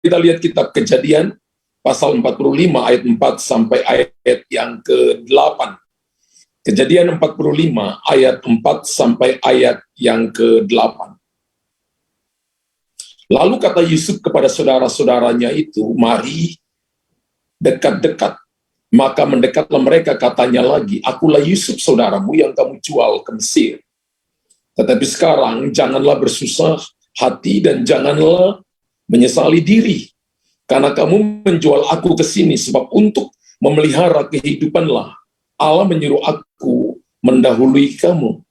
kita lihat kitab Kejadian pasal 45 ayat 4 sampai ayat yang ke-8. Kejadian 45 ayat 4 sampai ayat yang ke-8. Lalu kata Yusuf kepada saudara-saudaranya itu, "Mari dekat-dekat." Maka mendekatlah mereka, katanya lagi, "Akulah Yusuf saudaramu yang kamu jual ke Mesir. Tetapi sekarang janganlah bersusah hati dan janganlah menyesali diri, karena kamu menjual aku ke sini, sebab untuk memelihara kehidupanlah Allah menyuruh aku mendahului kamu.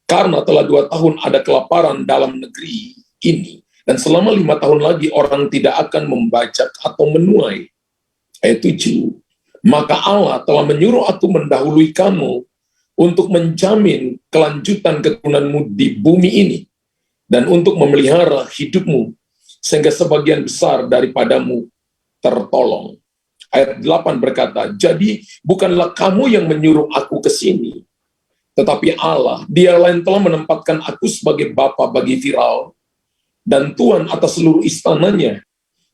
Karena telah 2 tahun ada kelaparan dalam negeri ini, dan selama 5 tahun lagi orang tidak akan membajak atau menuai." Ayat 7, "Maka Allah telah menyuruh aku mendahului kamu untuk menjamin kelanjutan keturunanmu di bumi ini, dan untuk memelihara hidupmu, sehingga sebagian besar daripadamu tertolong." Ayat 8 berkata, "Jadi bukanlah kamu yang menyuruh aku ke sini, tetapi Allah, Dialah yang telah menempatkan aku sebagai bapa bagi Firaun, dan tuan atas seluruh istananya,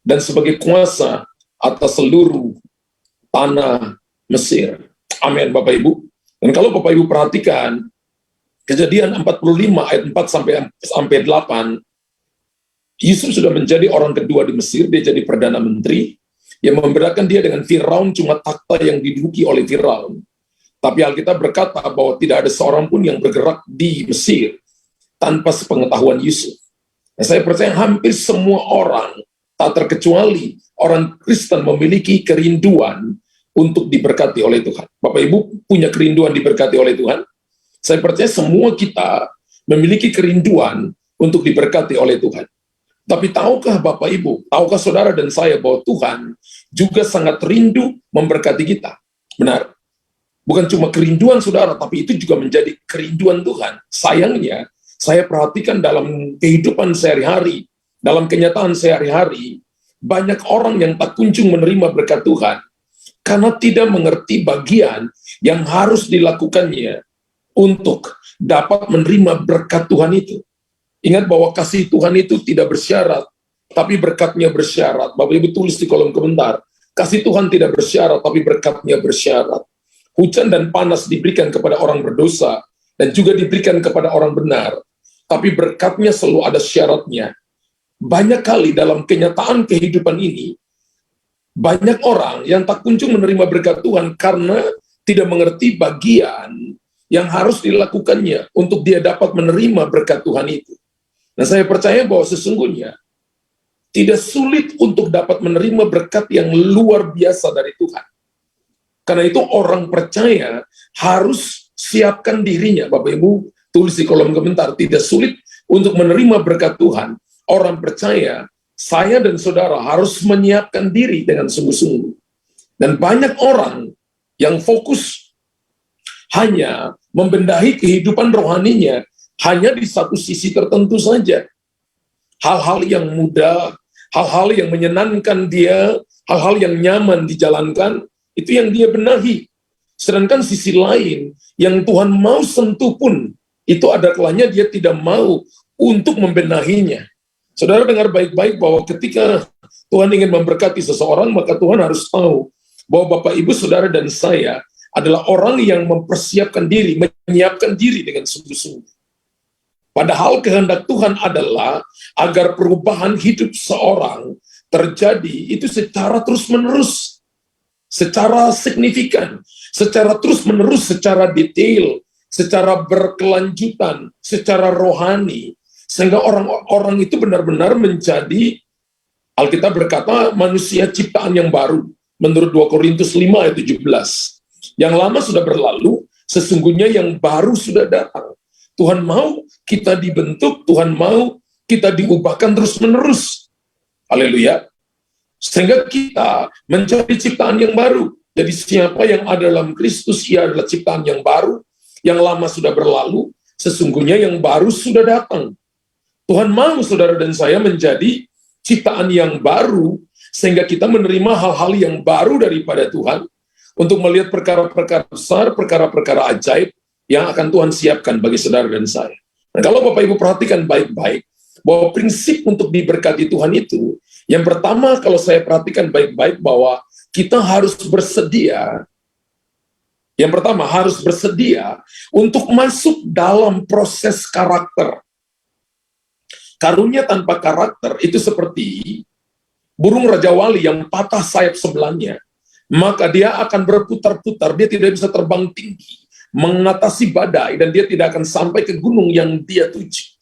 dan sebagai kuasa atas seluruh tanah Mesir." Amin, Bapak Ibu. Dan kalau Bapak Ibu perhatikan, Kejadian 45 ayat 4 sampai 8, Yusuf sudah menjadi orang kedua di Mesir, dia jadi Perdana Menteri. Yang membedakan dia dengan Firaun cuma takhta yang diduduki oleh Firaun. Tapi Alkitab berkata bahwa tidak ada seorang pun yang bergerak di Mesir tanpa sepengetahuan Yusuf. Nah, saya percaya hampir semua orang, tak terkecuali orang Kristen, memiliki kerinduan untuk diberkati oleh Tuhan. Bapak Ibu punya kerinduan diberkati oleh Tuhan? Saya percaya semua kita memiliki kerinduan untuk diberkati oleh Tuhan. Tapi tahukah Bapak Ibu, tahukah saudara dan saya bahwa Tuhan juga sangat rindu memberkati kita? Benar. Bukan cuma kerinduan saudara, tapi itu juga menjadi kerinduan Tuhan. Sayangnya, saya perhatikan dalam kehidupan sehari-hari, dalam kenyataan sehari-hari, banyak orang yang tak kunjung menerima berkat Tuhan karena tidak mengerti bagian yang harus dilakukannya untuk dapat menerima berkat Tuhan itu. Ingat bahwa kasih Tuhan itu tidak bersyarat, tapi berkatnya bersyarat. Bapak Ibu tulis di kolom komentar, kasih Tuhan tidak bersyarat, tapi berkatnya bersyarat. Hujan dan panas diberikan kepada orang berdosa, dan juga diberikan kepada orang benar, tapi berkatnya selalu ada syaratnya. Banyak kali dalam kenyataan kehidupan ini, banyak orang yang tak kunjung menerima berkat Tuhan karena tidak mengerti bagian yang harus dilakukannya untuk dia dapat menerima berkat Tuhan itu. Nah, saya percaya bahwa sesungguhnya tidak sulit untuk dapat menerima berkat yang luar biasa dari Tuhan. Karena itu orang percaya harus siapkan dirinya. Bapak Ibu tulis di kolom komentar, tidak sulit untuk menerima berkat Tuhan. Orang percaya, saya dan saudara harus menyiapkan diri dengan sungguh-sungguh. Dan banyak orang yang fokus hanya membenahi kehidupan rohaninya hanya di satu sisi tertentu saja. Hal-hal yang mudah, hal-hal yang menyenangkan dia, hal-hal yang nyaman dijalankan, itu yang dia benahi. Sedangkan sisi lain yang Tuhan mau sentuh pun, itu ada kalanya dia tidak mau untuk membenahinya. Saudara dengar baik-baik bahwa ketika Tuhan ingin memberkati seseorang, maka Tuhan harus tahu bahwa Bapak, Ibu, Saudara, dan saya adalah orang yang mempersiapkan diri, menyiapkan diri dengan sungguh-sungguh. Padahal kehendak Tuhan adalah agar perubahan hidup seorang terjadi itu secara terus-menerus, secara signifikan, secara terus-menerus, secara detail, secara berkelanjutan, secara rohani, sehingga orang-orang itu benar-benar menjadi, Alkitab berkata, manusia ciptaan yang baru, menurut 2 Korintus 5 ayat 17. Yang lama sudah berlalu, sesungguhnya yang baru sudah datang. Tuhan mau kita dibentuk, Tuhan mau kita diubahkan terus-menerus. Haleluya. Sehingga kita menjadi ciptaan yang baru. Jadi siapa yang ada dalam Kristus, ia adalah ciptaan yang baru, yang lama sudah berlalu, sesungguhnya yang baru sudah datang. Tuhan mau saudara dan saya menjadi ciptaan yang baru, sehingga kita menerima hal-hal yang baru daripada Tuhan, untuk melihat perkara-perkara besar, perkara-perkara ajaib, yang akan Tuhan siapkan bagi saudara dan saya. Nah, kalau Bapak Ibu perhatikan baik-baik, bahwa prinsip untuk diberkati Tuhan itu, yang pertama kalau saya perhatikan baik-baik bahwa kita harus bersedia. Yang pertama, harus bersedia untuk masuk dalam proses karakter. Karunia tanpa karakter itu seperti burung Raja Wali yang patah sayap sebelahnya. Maka dia akan berputar-putar, dia tidak bisa terbang tinggi, mengatasi badai, dan dia tidak akan sampai ke gunung yang dia tuju.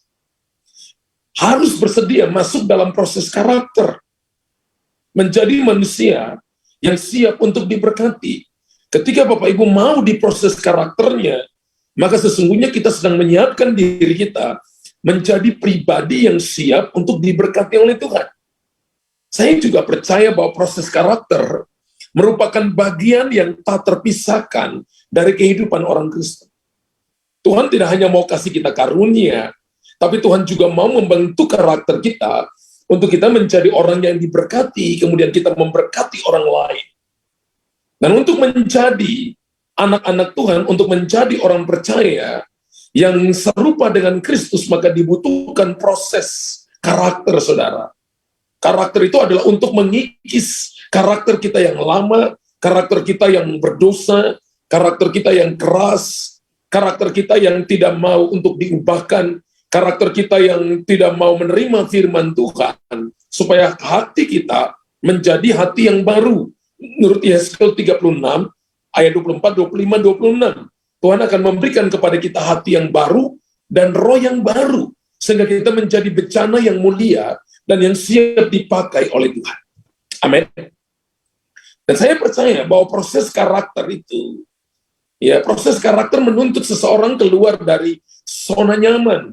Harus bersedia masuk dalam proses karakter. Menjadi manusia yang siap untuk diberkati. Ketika Bapak Ibu mau diproses karakternya, maka sesungguhnya kita sedang menyiapkan diri kita menjadi pribadi yang siap untuk diberkati oleh Tuhan. Saya juga percaya bahwa proses karakter merupakan bagian yang tak terpisahkan dari kehidupan orang Kristen. Tuhan tidak hanya mau kasih kita karunia, tapi Tuhan juga mau membentuk karakter kita untuk kita menjadi orang yang diberkati, kemudian kita memberkati orang lain. Dan untuk menjadi anak-anak Tuhan, untuk menjadi orang percaya yang serupa dengan Kristus, maka dibutuhkan proses karakter, saudara. Karakter itu adalah untuk mengikis karakter kita yang lama, karakter kita yang berdosa, karakter kita yang keras, karakter kita yang tidak mau untuk diubahkan, karakter kita yang tidak mau menerima firman Tuhan, supaya hati kita menjadi hati yang baru. Menurut Yesaya 36, ayat 24, 25, 26, Tuhan akan memberikan kepada kita hati yang baru dan roh yang baru, sehingga kita menjadi bencana yang mulia dan yang siap dipakai oleh Tuhan. Amin. Dan saya percaya bahwa proses karakter itu, proses karakter menuntut seseorang keluar dari zona nyaman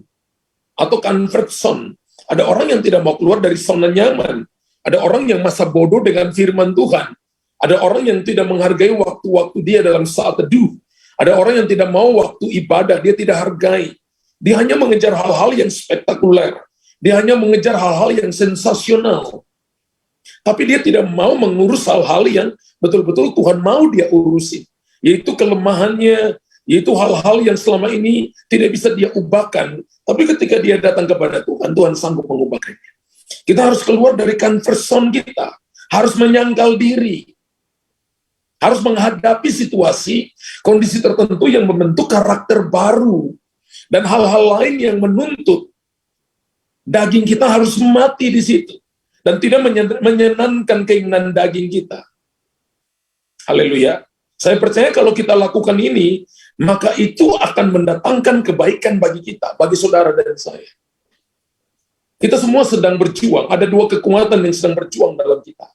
atau comfort zone. Ada orang yang tidak mau keluar dari zona nyaman. Ada orang yang masa bodoh dengan firman Tuhan. Ada orang yang tidak menghargai waktu-waktu dia dalam saat teduh. Ada orang yang tidak mau waktu ibadah, dia tidak hargai. Dia hanya mengejar hal-hal yang spektakuler. Dia hanya mengejar hal-hal yang sensasional. Tapi dia tidak mau mengurus hal-hal yang betul-betul Tuhan mau dia urusin. Yaitu kelemahannya, yaitu hal-hal yang selama ini tidak bisa dia ubahkan. Tapi ketika dia datang kepada Tuhan, Tuhan sanggup mengubahkannya. Kita harus keluar dari comfort zone kita. Harus menyangkal diri. Harus menghadapi situasi, kondisi tertentu yang membentuk karakter baru. Dan hal-hal lain yang menuntut daging kita harus mati di situ. Dan tidak menyenangkan keinginan daging kita. Haleluya. Saya percaya kalau kita lakukan ini, maka itu akan mendatangkan kebaikan bagi kita, bagi saudara dan saya. Kita semua sedang berjuang, ada dua kekuatan yang sedang berjuang dalam kita.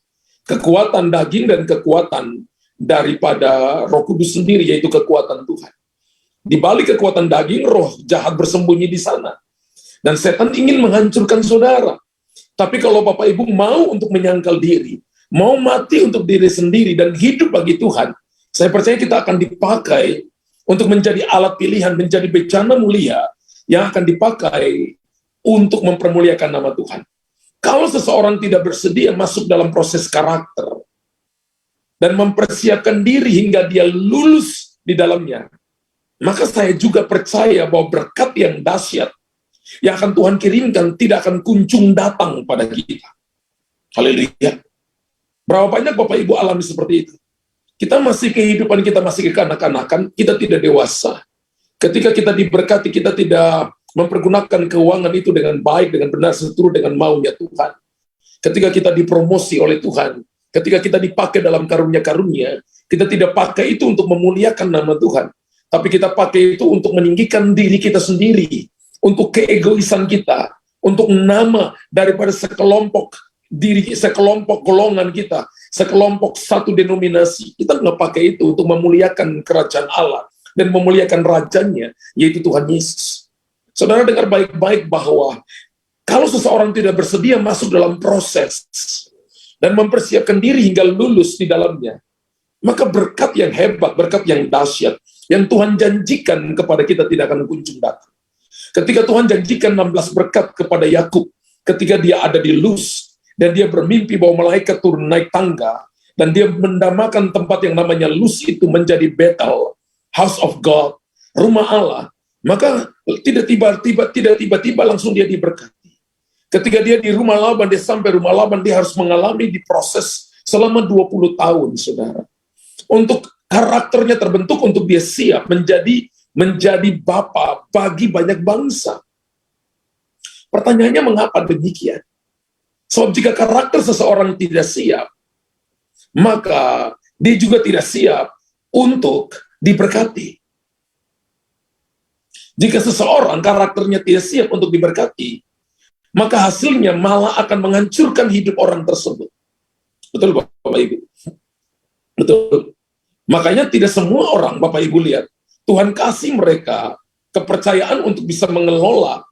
Kekuatan daging dan kekuatan daripada Roh Kudus sendiri, yaitu kekuatan Tuhan. Di balik kekuatan daging, roh jahat bersembunyi di sana. Dan setan ingin menghancurkan saudara. Tapi kalau Bapak Ibu mau untuk menyangkal diri, mau mati untuk diri sendiri dan hidup bagi Tuhan, saya percaya kita akan dipakai untuk menjadi alat pilihan, menjadi bencana mulia yang akan dipakai untuk mempermuliakan nama Tuhan. Kalau seseorang tidak bersedia masuk dalam proses karakter dan mempersiapkan diri hingga dia lulus di dalamnya, maka saya juga percaya bahwa berkat yang dahsyat yang akan Tuhan kirimkan tidak akan kunjung datang pada kita. Haleluya. Berapa banyak Bapak Ibu alami seperti itu? Kita masih kehidupan kita masih kekanak-kanakan, kita tidak dewasa. Ketika kita diberkati, kita tidak mempergunakan keuangan itu dengan baik, dengan benar, seturut dengan maunya Tuhan. Ketika kita dipromosi oleh Tuhan, ketika kita dipakai dalam karunia-karunia, kita tidak pakai itu untuk memuliakan nama Tuhan, tapi kita pakai itu untuk meninggikan diri kita sendiri, untuk keegoisan kita, untuk nama daripada sekelompok diri, sekelompok golongan kita, sekelompok satu denominasi. Kita nggak pakai itu untuk memuliakan kerajaan Allah dan memuliakan rajanya, yaitu Tuhan Yesus. Saudara dengar baik-baik bahwa kalau seseorang tidak bersedia masuk dalam proses dan mempersiapkan diri hingga lulus di dalamnya, maka berkat yang hebat, berkat yang dahsyat, yang Tuhan janjikan kepada kita tidak akan kunjung datang. Ketika Tuhan janjikan 16 berkat kepada Yakub, ketika dia ada di Luz, dan dia bermimpi bahwa malaikat turun naik tangga, dan dia mendamakan tempat yang namanya Luz itu menjadi Bethel, House of God, rumah Allah, maka tidak tiba-tiba langsung dia diberkati. Ketika dia di rumah Laban, dia sampai rumah Laban, dia harus mengalami diproses selama 20 tahun, saudara. Untuk karakternya terbentuk, untuk dia siap menjadi bapa bagi banyak bangsa. Pertanyaannya, mengapa demikian? Sebab jika karakter seseorang tidak siap, maka dia juga tidak siap untuk diberkati. Jika seseorang karakternya tidak siap untuk diberkati, maka hasilnya malah akan menghancurkan hidup orang tersebut. Betul, Bapak Ibu? Betul. Makanya tidak semua orang, Bapak Ibu lihat, Tuhan kasih mereka kepercayaan untuk bisa mengelola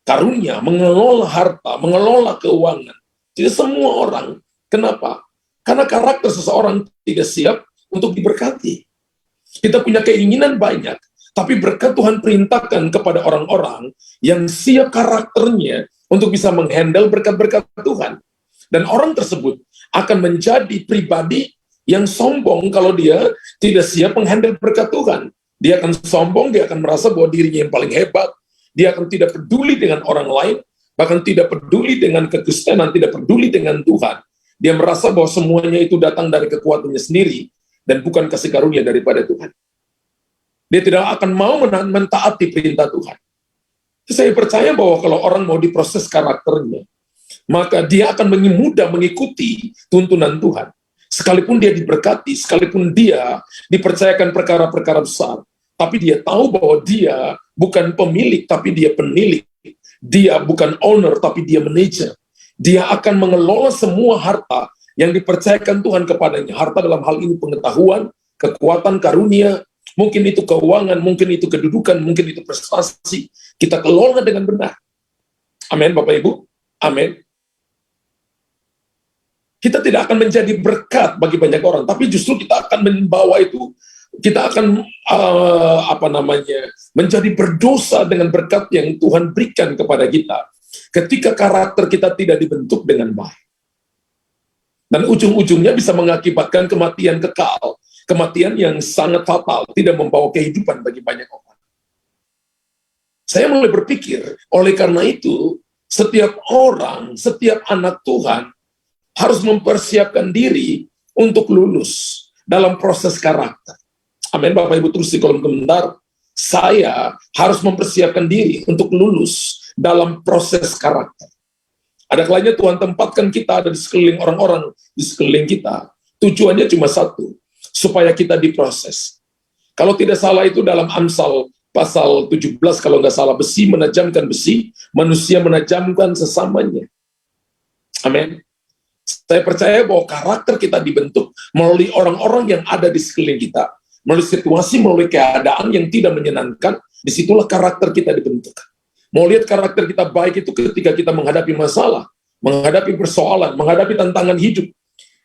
karunia, mengelola harta, mengelola keuangan. Tidak semua orang. Kenapa? Karena karakter seseorang tidak siap untuk diberkati. Kita punya keinginan banyak, tapi berkat Tuhan perintahkan kepada orang-orang yang siap karakternya untuk bisa menghandle berkat-berkat Tuhan. Dan orang tersebut akan menjadi pribadi yang sombong kalau dia tidak siap menghandle berkat Tuhan. Dia akan sombong, dia akan merasa bahwa dirinya yang paling hebat, dia akan tidak peduli dengan orang lain, bahkan tidak peduli dengan kekristenan, tidak peduli dengan Tuhan. Dia merasa bahwa semuanya itu datang dari kekuatannya sendiri, dan bukan kasih karunia daripada Tuhan. Dia tidak akan mau mentaati perintah Tuhan. Saya percaya bahwa kalau orang mau diproses karakternya, maka dia akan mudah mengikuti tuntunan Tuhan. Sekalipun dia diberkati, sekalipun dia dipercayakan perkara-perkara besar, tapi dia tahu bahwa dia bukan pemilik, tapi dia penilik. Dia bukan owner, tapi dia manajer. Dia akan mengelola semua harta yang dipercayakan Tuhan kepadanya. Harta dalam hal ini pengetahuan, kekuatan, karunia, mungkin itu keuangan, mungkin itu kedudukan, mungkin itu prestasi. Kita kelola dengan benar. Amin, Bapak Ibu. Amin. Kita tidak akan menjadi berkat bagi banyak orang, tapi justru kita akan membawa itu, kita akan menjadi berdosa dengan berkat yang Tuhan berikan kepada kita ketika karakter kita tidak dibentuk dengan baik. Dan ujung-ujungnya bisa mengakibatkan kematian kekal, kematian yang sangat fatal, tidak membawa kehidupan bagi banyak orang. Saya mulai berpikir, oleh karena itu, setiap orang, setiap anak Tuhan harus mempersiapkan diri untuk lulus dalam proses karakter. Amin, Bapak Ibu, tulis di kolom komentar, saya harus mempersiapkan diri untuk lulus dalam proses karakter. Ada kalanya Tuhan tempatkan kita ada di sekeliling orang-orang di sekeliling kita. Tujuannya cuma satu, supaya kita diproses. Kalau tidak salah itu dalam Amsal pasal 17, kalau nggak salah, besi menajamkan besi, manusia menajamkan sesamanya. Amin. Saya percaya bahwa karakter kita dibentuk melalui orang-orang yang ada di sekeliling kita, melalui situasi, melalui keadaan yang tidak menyenangkan. Disitulah karakter kita dibentuk. Mau lihat karakter kita baik itu ketika kita menghadapi masalah, menghadapi persoalan, menghadapi tantangan hidup.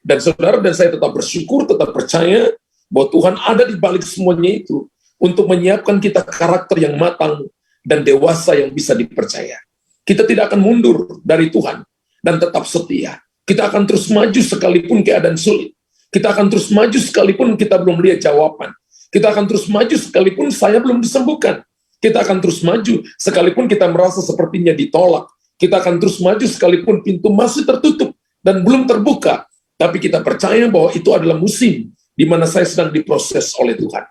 Dan saudara dan saya tetap bersyukur, tetap percaya bahwa Tuhan ada di balik semuanya itu untuk menyiapkan kita karakter yang matang dan dewasa yang bisa dipercaya. Kita tidak akan mundur dari Tuhan dan tetap setia. Kita akan terus maju sekalipun keadaan sulit. Kita akan terus maju sekalipun kita belum lihat jawaban. Kita akan terus maju sekalipun saya belum disembuhkan. Kita akan terus maju sekalipun kita merasa sepertinya ditolak. Kita akan terus maju sekalipun pintu masih tertutup dan belum terbuka. Tapi kita percaya bahwa itu adalah musim di mana saya sedang diproses oleh Tuhan.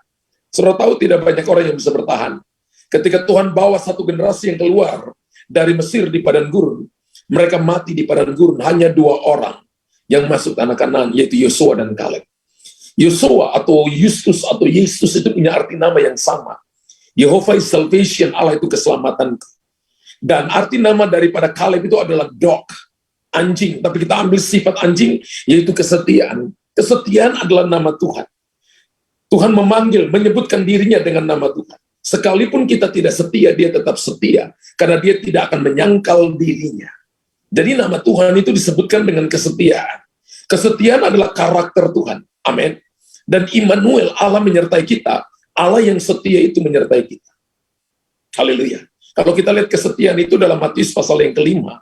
Saudara tahu tidak banyak orang yang bisa bertahan. Ketika Tuhan bawa satu generasi yang keluar dari Mesir di padang gurun, mereka mati di padang gurun, hanya 2 orang yang masuk tanah Kanaan, yaitu Yosua dan Kaleb. Yosua atau Yustus atau Yesus itu punya arti nama yang sama. Jehovah is salvation, Allah itu keselamatan. Dan arti nama daripada Kaleb itu adalah dog, anjing. Tapi kita ambil sifat anjing, yaitu kesetiaan. Kesetiaan adalah nama Tuhan. Tuhan memanggil, menyebutkan dirinya dengan nama Tuhan. Sekalipun kita tidak setia, dia tetap setia. Karena dia tidak akan menyangkal dirinya. Jadi nama Tuhan itu disebutkan dengan kesetiaan. Kesetiaan adalah karakter Tuhan. Amin. Dan Immanuel, Allah menyertai kita. Allah yang setia itu menyertai kita. Haleluya. Kalau kita lihat kesetiaan itu dalam Matius pasal yang kelima,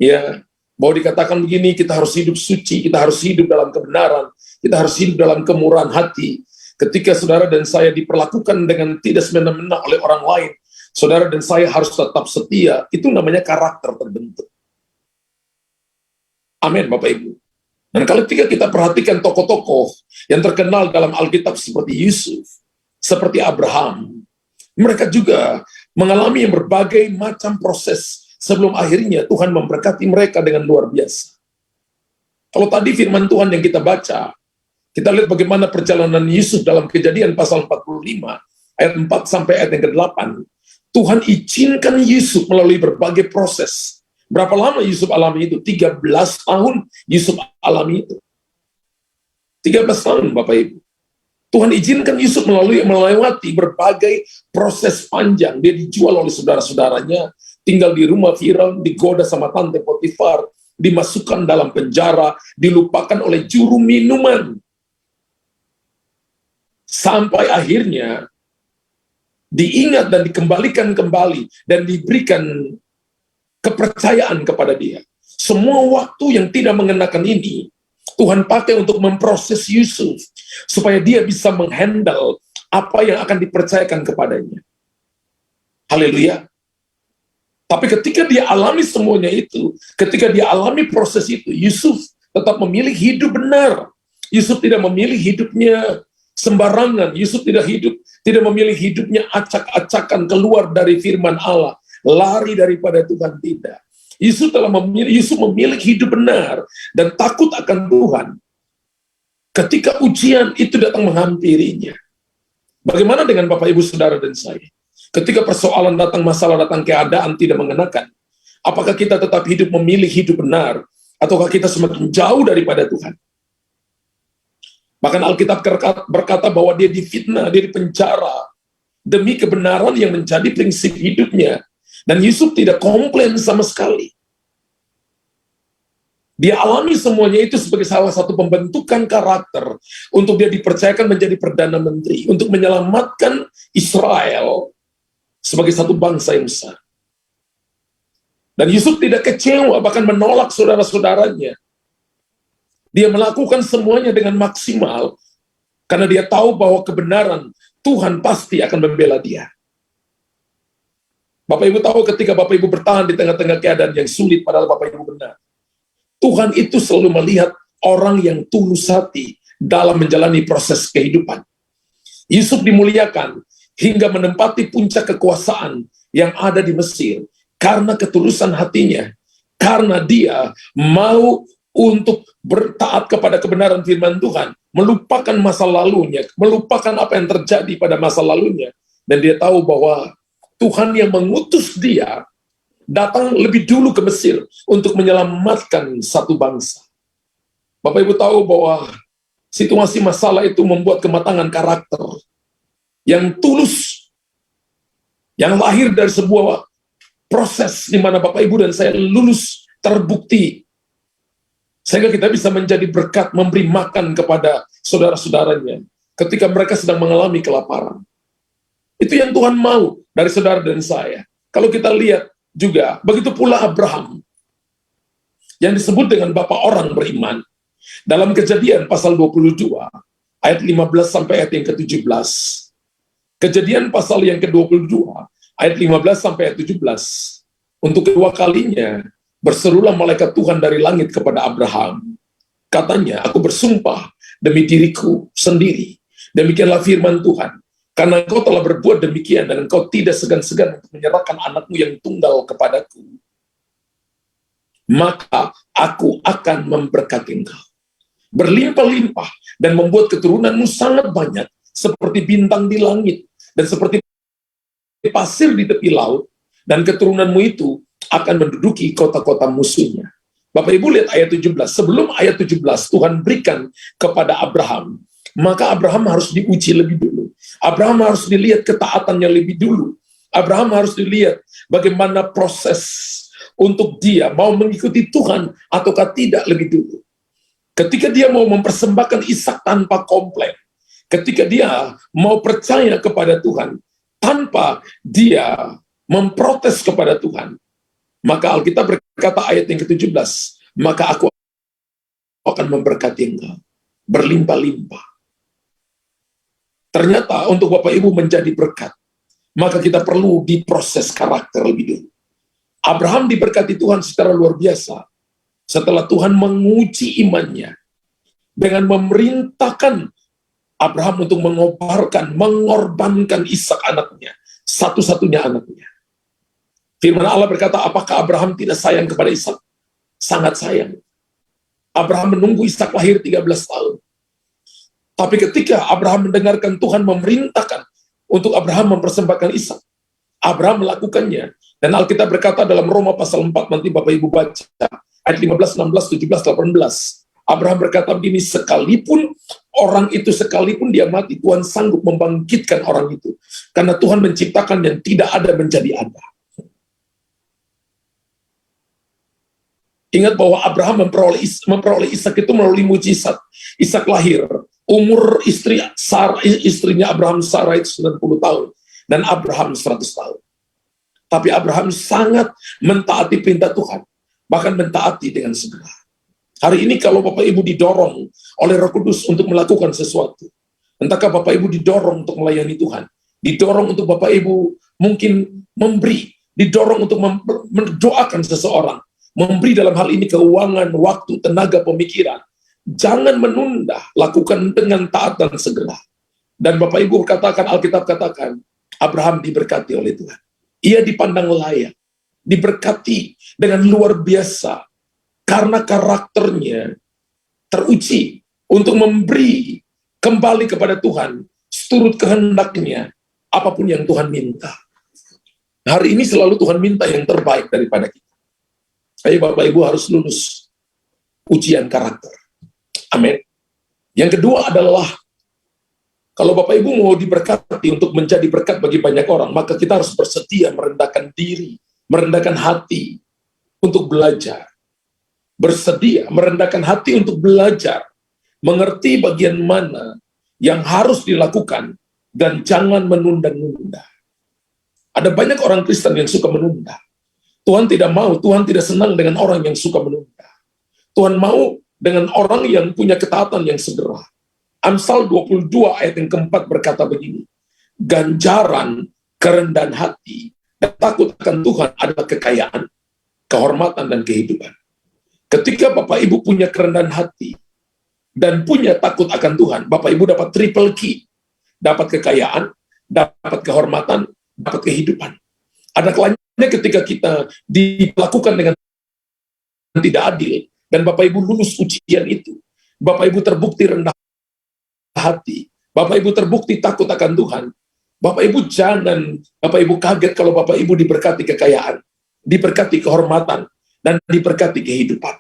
ya, bahwa dikatakan begini, kita harus hidup suci, kita harus hidup dalam kebenaran, kita harus hidup dalam kemurahan hati. Ketika saudara dan saya diperlakukan dengan tidak semena-mena oleh orang lain, saudara dan saya harus tetap setia. Itu namanya karakter terbentuk. Amin, Bapak Ibu. Dan kalau kita perhatikan tokoh-tokoh yang terkenal dalam Alkitab seperti Yusuf, seperti Abraham, mereka juga mengalami berbagai macam proses sebelum akhirnya Tuhan memberkati mereka dengan luar biasa. Kalau tadi firman Tuhan yang kita baca, kita lihat bagaimana perjalanan Yusuf dalam Kejadian pasal 45, ayat 4 sampai ayat yang ke-8. Tuhan izinkan Yusuf melalui berbagai proses. Berapa lama Yusuf alami itu? 13 tahun Yusuf alami itu. 13 tahun, Bapak Ibu. Tuhan izinkan Yusuf melewati berbagai proses panjang. Dia dijual oleh saudara-saudaranya, tinggal di rumah Firaun, digoda sama tante Potifar, dimasukkan dalam penjara, dilupakan oleh juru minuman. Sampai akhirnya diingat dan dikembalikan kembali dan diberikan kepercayaan kepada dia. Semua waktu yang tidak mengenakan ini Tuhan pakai untuk memproses Yusuf supaya dia bisa menghandle apa yang akan dipercayakan kepadanya. Haleluya. Tapi ketika dia alami semuanya itu, ketika dia alami proses itu, Yusuf tetap memilih hidup benar. Yusuf tidak memilih hidupnya sembarangan. Yusuf tidak memilih hidupnya acak-acakan keluar dari firman Allah, lari daripada Tuhan, tidak. Yusuf memilih hidup benar dan takut akan Tuhan. Ketika ujian itu datang menghampirinya. Bagaimana dengan Bapak Ibu Saudara dan saya? Ketika persoalan datang, masalah datang, keadaan tidak mengenakan, apakah kita tetap memilih hidup benar, ataukah kita semakin jauh daripada Tuhan? Bahkan Alkitab berkata bahwa dia difitnah, dia dipenjara demi kebenaran yang menjadi prinsip hidupnya. Dan Yusuf tidak komplain sama sekali. Dia alami semuanya itu sebagai salah satu pembentukan karakter untuk dia dipercayakan menjadi Perdana Menteri, untuk menyelamatkan Israel sebagai satu bangsa yang besar. Dan Yusuf tidak kecewa, bahkan menolak saudara-saudaranya. Dia melakukan semuanya dengan maksimal, karena dia tahu bahwa kebenaran Tuhan pasti akan membela dia. Bapak Ibu tahu ketika Bapak Ibu bertahan di tengah-tengah keadaan yang sulit, padahal Bapak Ibu benar. Tuhan itu selalu melihat orang yang tulus hati dalam menjalani proses kehidupan. Yusuf dimuliakan hingga menempati puncak kekuasaan yang ada di Mesir karena ketulusan hatinya, karena dia mau untuk bertaat kepada kebenaran firman Tuhan, melupakan masa lalunya, melupakan apa yang terjadi pada masa lalunya, dan dia tahu bahwa Tuhan yang mengutus dia datang lebih dulu ke Mesir untuk menyelamatkan satu bangsa. Bapak Ibu tahu bahwa situasi masalah itu membuat kematangan karakter yang tulus, yang lahir dari sebuah proses di mana Bapak Ibu dan saya lulus terbukti, sehingga kita bisa menjadi berkat, memberi makan kepada saudara-saudaranya ketika mereka sedang mengalami kelaparan. Itu yang Tuhan mau dari saudara dan saya. Kalau kita lihat juga, begitu pula Abraham, yang disebut dengan bapak orang beriman. Dalam Kejadian pasal 22, ayat 15 sampai ayat yang ke-17. Kejadian pasal yang ke-22, ayat 15 sampai ayat 17. Untuk kedua kalinya, berserulah malaikat Tuhan dari langit kepada Abraham. Katanya, aku bersumpah demi diriku sendiri. Demikianlah firman Tuhan. Karena engkau telah berbuat demikian, dan engkau tidak segan-segan untuk menyerahkan anakmu yang tunggal kepadaku, maka aku akan memberkati engkau berlimpah-limpah, dan membuat keturunanmu sangat banyak, seperti bintang di langit, dan seperti pasir di tepi laut, dan keturunanmu itu akan menduduki kota-kota musuhnya. Bapak Ibu lihat ayat 17, sebelum ayat 17 Tuhan berikan kepada Abraham, maka Abraham harus diuji lebih dulu. Abraham harus dilihat ketaatannya lebih dulu. Abraham harus dilihat bagaimana proses untuk dia mau mengikuti Tuhan ataukah tidak lebih dulu. Ketika dia mau mempersembahkan Ishak tanpa komplain, ketika dia mau percaya kepada Tuhan tanpa dia memprotes kepada Tuhan, maka Alkitab berkata ayat yang ke-17, maka aku akan memberkati engkau berlimpah-limpah. Ternyata untuk Bapak Ibu menjadi berkat, maka kita perlu diproses karakter lebih dulu. Abraham diberkati Tuhan secara luar biasa, setelah Tuhan menguji imannya dengan memerintahkan Abraham untuk mengorbankan Ishak anaknya, satu-satunya anaknya. Firman Allah berkata, apakah Abraham tidak sayang kepada Ishak? Sangat sayang. Abraham menunggu Ishak lahir 13 tahun. Tapi ketika Abraham mendengarkan Tuhan memerintahkan untuk Abraham mempersembahkan Ishak, Abraham melakukannya. Dan Alkitab berkata dalam Roma pasal 4, nanti Bapak Ibu baca, ayat 15, 16, 17, 18. Abraham berkata begini, sekalipun dia mati, Tuhan sanggup membangkitkan orang itu. Karena Tuhan menciptakan yang tidak ada menjadi ada. Ingat bahwa Abraham memperoleh Ishak itu melalui mujizat. Ishak lahir. Umur istrinya Abraham Sarah itu 90 tahun. Dan Abraham 100 tahun. Tapi Abraham sangat mentaati perintah Tuhan. Bahkan mentaati dengan segera. Hari ini kalau Bapak Ibu didorong oleh Roh Kudus untuk melakukan sesuatu. Entahkah Bapak Ibu didorong untuk melayani Tuhan. Didorong untuk Bapak Ibu mungkin memberi. Didorong untuk mendoakan seseorang. Memberi dalam hal ini keuangan, waktu, tenaga, pemikiran. Jangan menunda, lakukan dengan taat dan segera. Dan Bapak Ibu katakan, Alkitab katakan, Abraham diberkati oleh Tuhan. Ia dipandang layak, diberkati dengan luar biasa, karena karakternya teruji untuk memberi kembali kepada Tuhan, seturut kehendaknya, apapun yang Tuhan minta. Hari ini selalu Tuhan minta yang terbaik daripada kita. Ayo Bapak Ibu harus lulus ujian karakter. Amin. Yang kedua adalah, kalau Bapak Ibu mau diberkati untuk menjadi berkat bagi banyak orang, maka kita harus bersedia merendahkan diri, merendahkan hati untuk belajar. Bersedia merendahkan hati untuk belajar, mengerti bagian mana yang harus dilakukan, dan jangan menunda-nunda. Ada banyak orang Kristen yang suka menunda. Tuhan tidak mau, Tuhan tidak senang dengan orang yang suka menunda. Tuhan mau dengan orang yang punya ketaatan yang segera. Amsal 22 ayat yang keempat berkata begini, ganjaran kerendahan hati dan takut akan Tuhan adalah kekayaan, kehormatan, dan kehidupan. Ketika Bapak Ibu punya kerendahan hati dan punya takut akan Tuhan, Bapak Ibu dapat triple key. Dapat kekayaan, dapat kehormatan, dapat kehidupan. Ada kalanya ketika kita dilakukan dengan tidak adil, dan Bapak Ibu lulus ujian itu, Bapak Ibu terbukti rendah hati, Bapak Ibu terbukti takut akan Tuhan, Bapak Ibu kaget kalau Bapak Ibu diberkati kekayaan, diberkati kehormatan, dan diberkati kehidupan.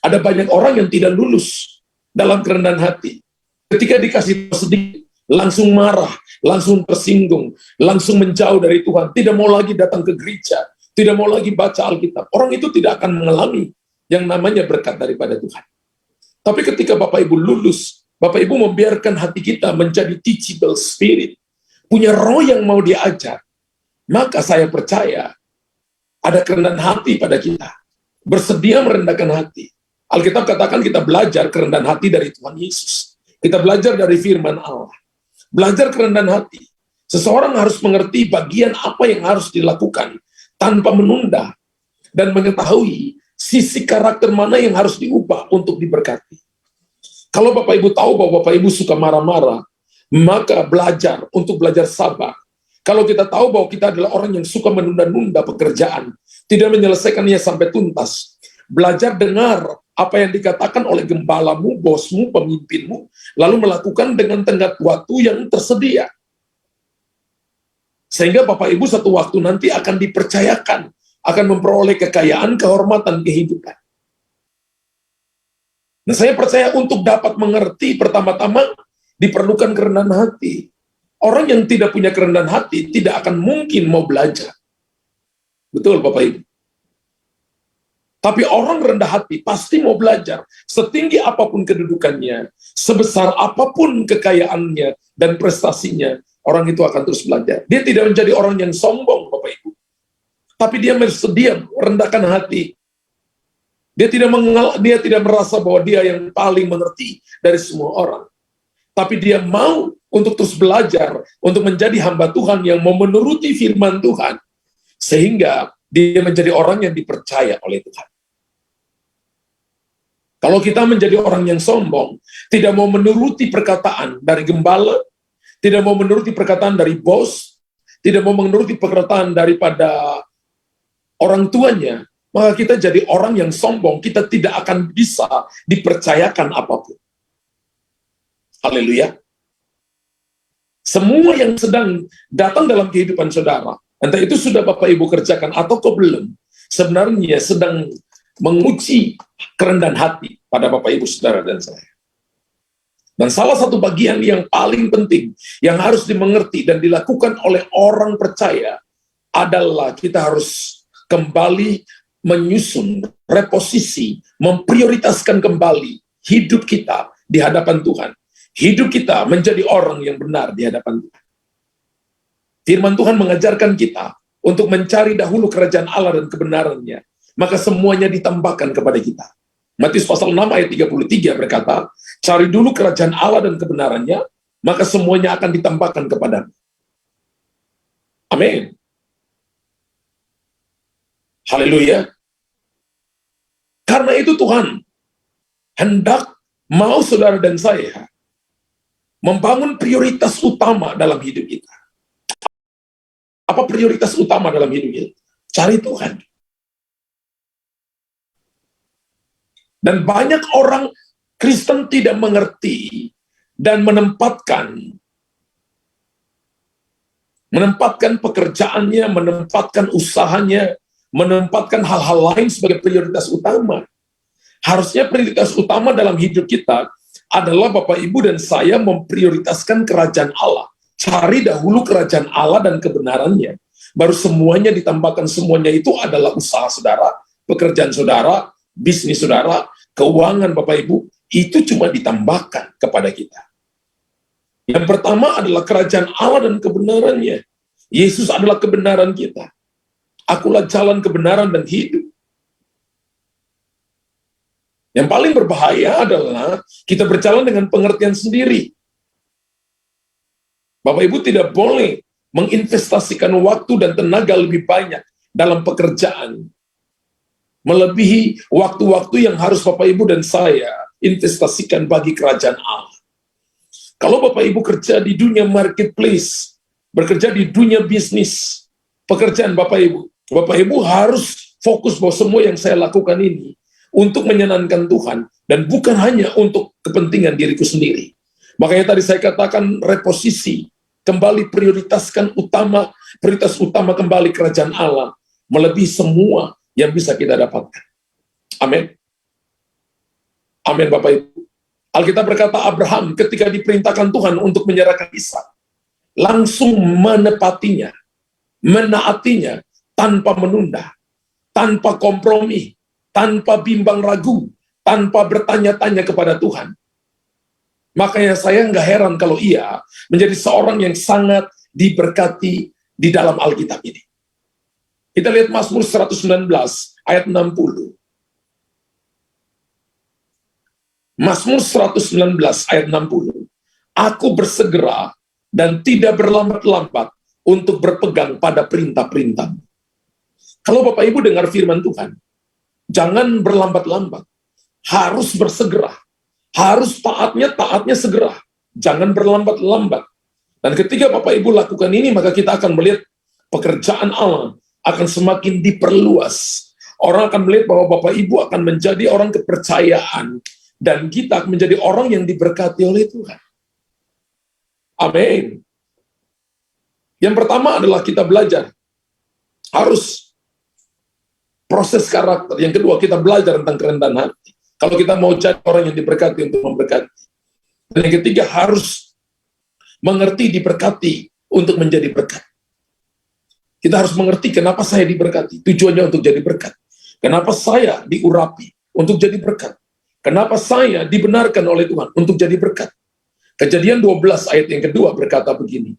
Ada banyak orang yang tidak lulus dalam kerendahan hati. Ketika dikasih sedikit, langsung marah, langsung tersinggung, langsung menjauh dari Tuhan, tidak mau lagi datang ke gereja, tidak mau lagi baca Alkitab. Orang itu tidak akan mengalami yang namanya berkat daripada Tuhan. Tapi ketika Bapak Ibu lulus, Bapak Ibu membiarkan hati kita menjadi teachable spirit, punya roh yang mau diajar, maka saya percaya ada kerendahan hati pada kita. Bersedia merendahkan hati. Alkitab katakan kita belajar kerendahan hati dari Tuhan Yesus. Kita belajar dari firman Allah. Belajar kerendahan hati. Seseorang harus mengerti bagian apa yang harus dilakukan tanpa menunda, dan mengetahui sisi karakter mana yang harus diubah untuk diberkati. Kalau Bapak Ibu tahu bahwa Bapak Ibu suka marah-marah, maka belajar untuk belajar sabar. Kalau kita tahu bahwa kita adalah orang yang suka menunda-nunda pekerjaan, tidak menyelesaikannya sampai tuntas, belajar dengar apa yang dikatakan oleh gembalamu, bosmu, pemimpinmu, lalu melakukan dengan tenggat waktu yang tersedia. Sehingga Bapak Ibu satu waktu nanti akan dipercayakan, akan memperoleh kekayaan, kehormatan, kehidupan. Nah, saya percaya untuk dapat mengerti, pertama-tama diperlukan kerendahan hati. Orang yang tidak punya kerendahan hati tidak akan mungkin mau belajar. Betul Bapak Ibu? Tapi orang rendah hati pasti mau belajar. Setinggi apapun kedudukannya, sebesar apapun kekayaannya dan prestasinya, orang itu akan terus belajar. Dia tidak menjadi orang yang sombong, Bapak Ibu. Tapi dia bersedia merendahkan hati. Dia tidak merasa bahwa dia yang paling mengerti dari semua orang. Tapi dia mau untuk terus belajar, untuk menjadi hamba Tuhan yang mau menuruti firman Tuhan. Sehingga dia menjadi orang yang dipercaya oleh Tuhan. Kalau kita menjadi orang yang sombong, tidak mau menuruti perkataan dari gembala, tidak mau menuruti perkataan dari bos, tidak mau menuruti perkataan daripada orang tuanya, maka kita jadi orang yang sombong, kita tidak akan bisa dipercayakan apapun. Haleluya. Semua yang sedang datang dalam kehidupan saudara, entah itu sudah Bapak Ibu kerjakan atau belum, sebenarnya sedang menguji kerendahan hati pada Bapak Ibu Saudara dan saya. Dan salah satu bagian yang paling penting yang harus dimengerti dan dilakukan oleh orang percaya adalah kita harus kembali menyusun, reposisi, memprioritaskan kembali hidup kita di hadapan Tuhan. Hidup kita menjadi orang yang benar di hadapan Tuhan. Firman Tuhan mengajarkan kita untuk mencari dahulu kerajaan Allah dan kebenarannya, maka semuanya ditambahkan kepada kita. Matius pasal 6 ayat 33 berkata, cari dulu kerajaan Allah dan kebenarannya, maka semuanya akan ditambahkan kepadamu. Amin. Haleluya. Karena itu Tuhan hendak mau saudara dan saya membangun prioritas utama dalam hidup kita. Apa prioritas utama dalam hidup kita? Cari Tuhan. Dan banyak orang Kristen tidak mengerti dan menempatkan pekerjaannya, menempatkan usahanya, menempatkan hal-hal lain sebagai prioritas utama. Harusnya prioritas utama dalam hidup kita adalah Bapak Ibu dan saya memprioritaskan kerajaan Allah. Cari dahulu kerajaan Allah dan kebenarannya. Baru semuanya ditambahkan, semuanya itu adalah usaha saudara, pekerjaan saudara, bisnis saudara, keuangan Bapak Ibu, itu cuma ditambahkan kepada kita. Yang pertama adalah kerajaan Allah dan kebenarannya. Yesus adalah kebenaran kita. Akulah jalan kebenaran dan hidup. Yang paling berbahaya adalah kita berjalan dengan pengertian sendiri. Bapak Ibu tidak boleh menginvestasikan waktu dan tenaga lebih banyak dalam pekerjaan, melebihi waktu-waktu yang harus Bapak Ibu dan saya investasikan bagi kerajaan Allah. Kalau Bapak Ibu kerja di dunia marketplace, bekerja di dunia bisnis, pekerjaan Bapak Ibu harus fokus bahwa semua yang saya lakukan ini untuk menyenangkan Tuhan, dan bukan hanya untuk kepentingan diriku sendiri. Makanya tadi saya katakan reposisi, kembali prioritas utama kembali kerajaan Allah, melebihi semua yang bisa kita dapatkan. Amin. Amin Bapak Ibu. Alkitab berkata Abraham ketika diperintahkan Tuhan untuk menyerahkan Ishak, langsung menepatinya, menaatinya, tanpa menunda, tanpa kompromi, tanpa bimbang ragu, tanpa bertanya-tanya kepada Tuhan. Makanya saya nggak heran kalau ia menjadi seorang yang sangat diberkati di dalam Alkitab ini. Kita lihat Mazmur 119 ayat 60. Mazmur 119 ayat 60. Aku bersegera dan tidak berlambat-lambat untuk berpegang pada perintah-perintah. Kalau Bapak Ibu dengar firman Tuhan, jangan berlambat-lambat, harus bersegera. Harus taatnya segera. Jangan berlambat-lambat. Dan ketika Bapak Ibu lakukan ini, maka kita akan melihat pekerjaan Allah akan semakin diperluas. Orang akan melihat bahwa Bapak Ibu akan menjadi orang kepercayaan. Dan kita akan menjadi orang yang diberkati oleh Tuhan. Amin. Yang pertama adalah kita belajar. Harus proses karakter. Yang kedua, kita belajar tentang kerendahan hati. Kalau kita mau jadi orang yang diberkati untuk memberkati. Dan yang ketiga, harus mengerti diberkati untuk menjadi berkat. Kita harus mengerti kenapa saya diberkati. Tujuannya untuk jadi berkat. Kenapa saya diurapi untuk jadi berkat. Kenapa saya dibenarkan oleh Tuhan untuk jadi berkat. Kejadian 12 ayat yang kedua berkata begini.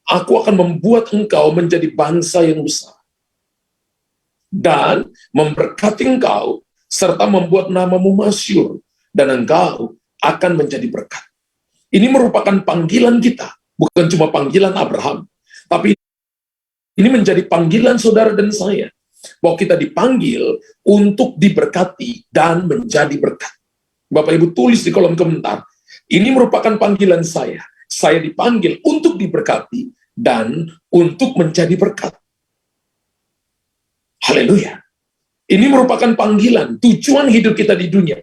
Aku akan membuat engkau menjadi bangsa yang besar. Dan memberkati engkau serta membuat namamu masyhur, dan engkau akan menjadi berkat. Ini merupakan panggilan kita, bukan cuma panggilan Abraham, tapi ini menjadi panggilan saudara dan saya. bahwa kita dipanggil untuk diberkati dan menjadi berkat. Bapak Ibu tulis di kolom komentar, ini merupakan panggilan saya. Saya dipanggil untuk diberkati dan untuk menjadi berkat. Haleluya. Ini merupakan panggilan, tujuan hidup kita di dunia,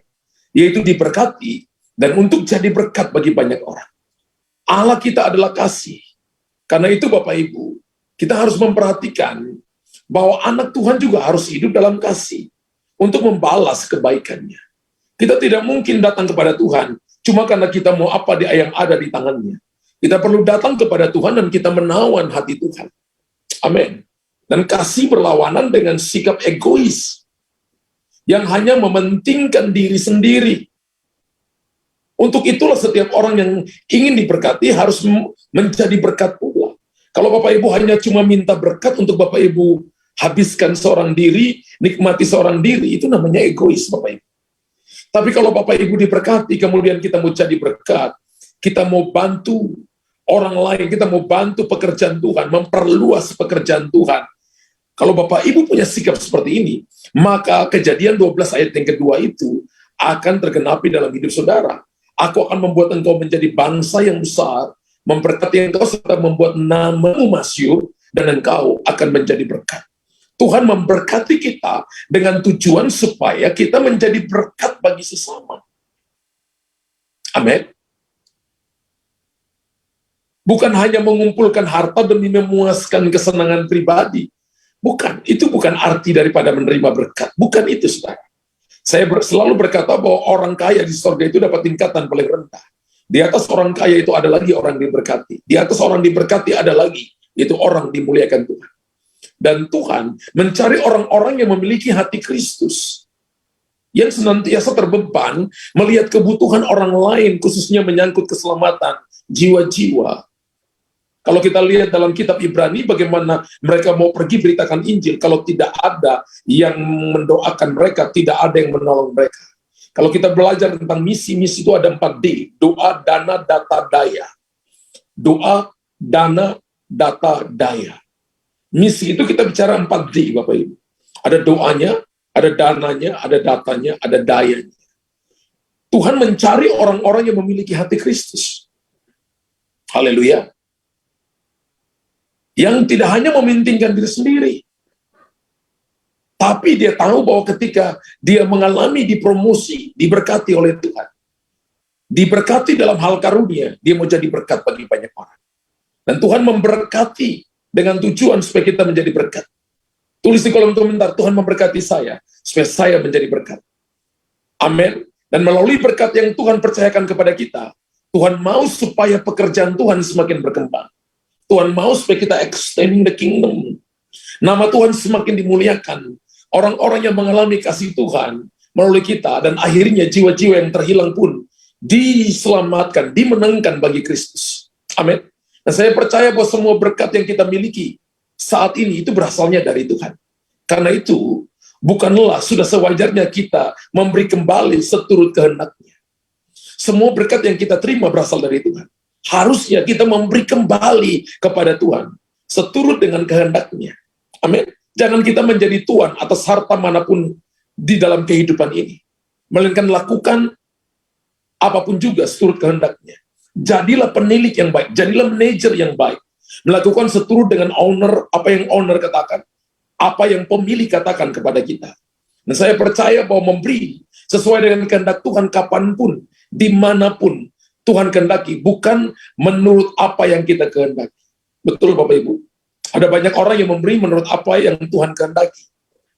yaitu diberkati dan untuk jadi berkat bagi banyak orang. Allah kita adalah kasih. Karena itu Bapak Ibu, kita harus memperhatikan bahwa anak Tuhan juga harus hidup dalam kasih untuk membalas kebaikannya. Kita tidak mungkin datang kepada Tuhan cuma karena kita mau apa yang ada di tangannya. Kita perlu datang kepada Tuhan dan kita menawan hati Tuhan. Amin. Dan kasih berlawanan dengan sikap egois yang hanya mementingkan diri sendiri. Untuk itulah setiap orang yang ingin diberkati harus menjadi berkat pula. Kalau Bapak Ibu hanya cuma minta berkat untuk Bapak Ibu habiskan seorang diri, nikmati seorang diri, itu namanya egois Bapak Ibu. Tapi kalau Bapak Ibu diberkati, kemudian kita mau jadi berkat, kita mau bantu orang lain, kita mau bantu pekerjaan Tuhan, memperluas pekerjaan Tuhan. Kalau Bapak Ibu punya sikap seperti ini, maka Kejadian 12 ayat yang kedua itu akan tergenapi dalam hidup saudara. Aku akan membuat engkau menjadi bangsa yang besar, memberkati engkau serta membuat namamu masyhur, dan engkau akan menjadi berkat. Tuhan memberkati kita dengan tujuan supaya kita menjadi berkat bagi sesama. Amin. Bukan hanya mengumpulkan harta demi memuaskan kesenangan pribadi. Bukan, itu bukan arti daripada menerima berkat. Bukan itu, saudara. Saya selalu berkata bahwa orang kaya di surga itu dapat tingkatan paling rendah. Di atas orang kaya itu ada lagi orang diberkati. Di atas orang diberkati ada lagi, itu orang dimuliakan Tuhan. Dan Tuhan mencari orang-orang yang memiliki hati Kristus, yang senantiasa terbeban melihat kebutuhan orang lain, khususnya menyangkut keselamatan jiwa-jiwa. Kalau kita lihat dalam kitab Ibrani, bagaimana mereka mau pergi beritakan Injil, kalau tidak ada yang mendoakan mereka, tidak ada yang menolong mereka. Kalau kita belajar tentang misi-misi itu ada 4D, doa, dana, data, daya. Doa, dana, data, daya. Misi itu kita bicara 4D, Bapak Ibu. Ada doanya, ada dananya, ada datanya, ada dayanya. Tuhan mencari orang-orang yang memiliki hati Kristus. Haleluya. Yang tidak hanya mementingkan diri sendiri, tapi dia tahu bahwa ketika dia mengalami dipromosi, diberkati oleh Tuhan, diberkati dalam hal karunia, dia mau jadi berkat bagi banyak orang. Dan Tuhan memberkati dengan tujuan supaya kita menjadi berkat. Tulis di kolom komentar, Tuhan memberkati saya, supaya saya menjadi berkat. Amin. Dan melalui berkat yang Tuhan percayakan kepada kita, Tuhan mau supaya pekerjaan Tuhan semakin berkembang. Tuhan mau supaya kita extending the kingdom. Nama Tuhan semakin dimuliakan. Orang-orang yang mengalami kasih Tuhan melalui kita, dan akhirnya jiwa-jiwa yang terhilang pun diselamatkan, dimenangkan bagi Kristus. Amin. Dan saya percaya bahwa semua berkat yang kita miliki saat ini itu berasalnya dari Tuhan. Karena itu, bukanlah sudah sewajarnya kita memberi kembali seturut kehendaknya. Semua berkat yang kita terima berasal dari Tuhan. Harusnya kita memberi kembali kepada Tuhan seturut dengan kehendaknya. Amin. Jangan kita menjadi tuan atas harta manapun di dalam kehidupan ini, melainkan lakukan apapun juga seturut kehendaknya. Jadilah penilik yang baik, jadilah manajer yang baik, melakukan seturut dengan owner, apa yang owner katakan, apa yang pemilik katakan kepada kita. Dan saya percaya bahwa memberi sesuai dengan kehendak Tuhan kapanpun, dimanapun Tuhan kehendaki, bukan menurut apa yang kita kehendaki. Betul Bapak Ibu? Ada banyak orang yang memberi menurut apa yang Tuhan kehendaki.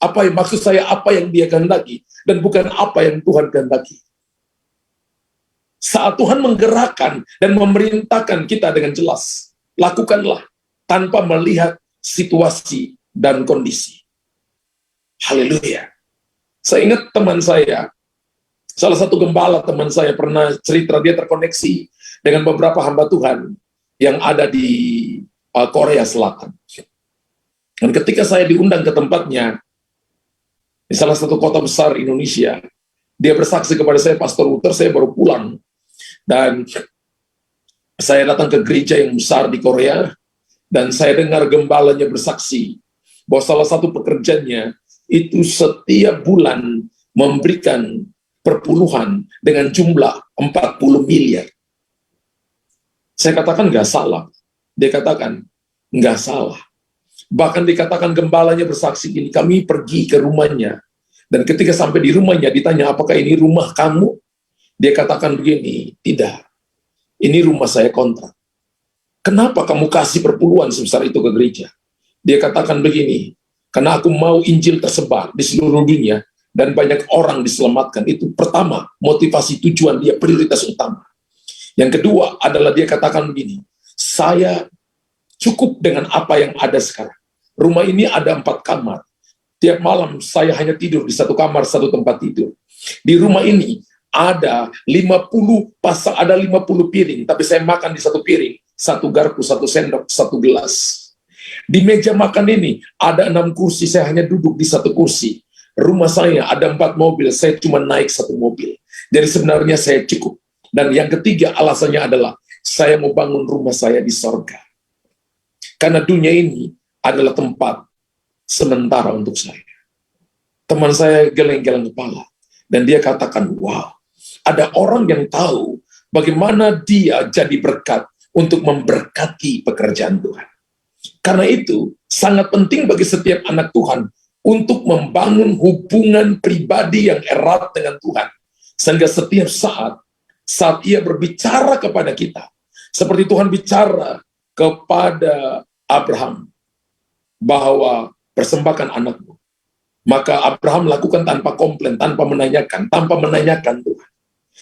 Apa yang maksud saya, apa yang dia kehendaki, dan bukan apa yang Tuhan kehendaki. Saat Tuhan menggerakkan dan memerintahkan kita dengan jelas, lakukanlah tanpa melihat situasi dan kondisi. Haleluya. Saya ingat teman saya, salah satu gembala teman saya pernah cerita, dia terkoneksi dengan beberapa hamba Tuhan yang ada di Korea Selatan. Dan ketika saya diundang ke tempatnya, di salah satu kota besar Indonesia, dia bersaksi kepada saya, Pastor Luther, saya baru pulang. Dan saya datang ke gereja yang besar di Korea, dan saya dengar gembalanya bersaksi bahwa salah satu pekerjaannya itu setiap bulan memberikan perpuluhan dengan jumlah 40 miliar. Saya katakan nggak salah. Dia katakan nggak salah. Bahkan dikatakan gembalanya bersaksi gini, kami pergi ke rumahnya. Dan ketika sampai di rumahnya ditanya, apakah ini rumah kamu? Dia katakan begini, tidak. Ini rumah saya kontrak. Kenapa kamu kasih perpuluhan sebesar itu ke gereja? Dia katakan begini, karena aku mau Injil tersebar di seluruh dunia dan banyak orang diselamatkan. Itu pertama, motivasi tujuan dia, prioritas utama. Yang kedua adalah dia katakan begini, saya cukup dengan apa yang ada sekarang. Rumah ini ada 4 kamar. Tiap malam saya hanya tidur di satu kamar, satu tempat tidur. Di rumah ini ada 50 piring, tapi saya makan di satu piring, satu garpu, satu sendok, satu gelas. Di meja makan ini ada 6 kursi, saya hanya duduk di satu kursi. Rumah saya ada 4 mobil, saya cuma naik satu mobil. Jadi sebenarnya saya cukup. Dan yang ketiga alasannya adalah saya mau bangun rumah saya di sorga. Karena dunia ini adalah tempat sementara untuk saya. Teman saya geleng-geleng kepala. Dan dia katakan, wow, ada orang yang tahu bagaimana dia jadi berkat untuk memberkati pekerjaan Tuhan. Karena itu, sangat penting bagi setiap anak Tuhan untuk membangun hubungan pribadi yang erat dengan Tuhan. Sehingga setiap saat ia berbicara kepada kita, seperti Tuhan bicara kepada Abraham, bahwa persembahkan anakmu. Maka Abraham lakukan tanpa komplain, tanpa menanyakan Tuhan.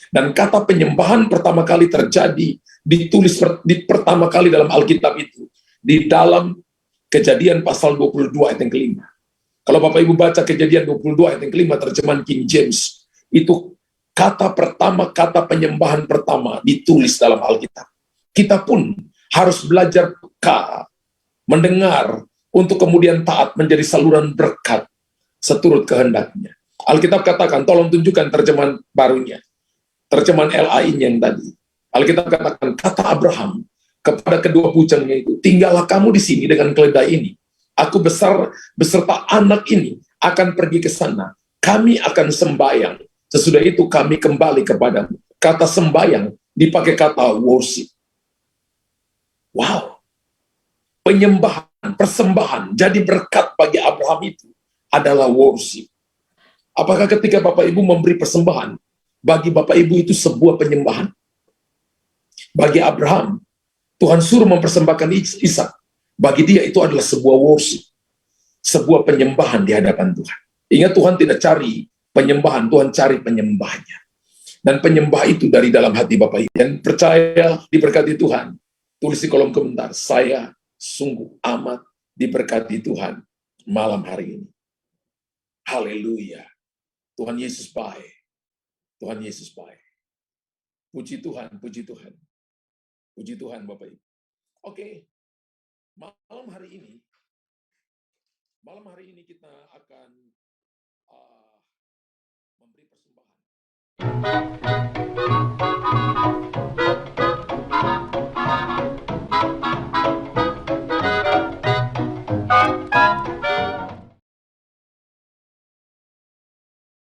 Dan kata penyembahan pertama kali terjadi, ditulis pertama kali dalam Alkitab itu, di dalam Kejadian pasal 22 ayat yang kelima. Kalau Bapak Ibu baca Kejadian 22 ayat yang kelima, terjemahan King James, itu kata pertama, kata penyembahan pertama ditulis dalam Alkitab. Kita pun harus belajar peka, mendengar, untuk kemudian taat menjadi saluran berkat seturut kehendaknya. Alkitab katakan, tolong tunjukkan terjemahan barunya. Terjemahan LAI yang tadi. Alkitab katakan, kata Abraham kepada kedua bujangnya itu, tinggallah kamu di sini dengan keledai ini. Aku beserta anak ini akan pergi ke sana. Kami akan sembahyang. Sesudah itu kami kembali kepadamu. Kata sembahyang dipakai kata worship. Wow. Penyembahan, persembahan, jadi berkat bagi Abraham itu adalah worship. Apakah ketika Bapak Ibu memberi persembahan, bagi Bapak Ibu itu sebuah penyembahan? Bagi Abraham, Tuhan suruh mempersembahkan Ishak. Bagi dia itu adalah sebuah worship, sebuah penyembahan di hadapan Tuhan. Ingat, Tuhan tidak cari penyembahan, Tuhan cari penyembahnya. Dan penyembah itu dari dalam hati Bapak Ibu. Yang percaya diberkati Tuhan, tulis di kolom komentar, saya sungguh amat diberkati Tuhan malam hari ini. Haleluya. Tuhan Yesus baik. Tuhan Yesus baik. Puji Tuhan, puji Tuhan. Puji Tuhan Bapak Ibu. Oke. Malam hari ini kita akan memberi persembahan.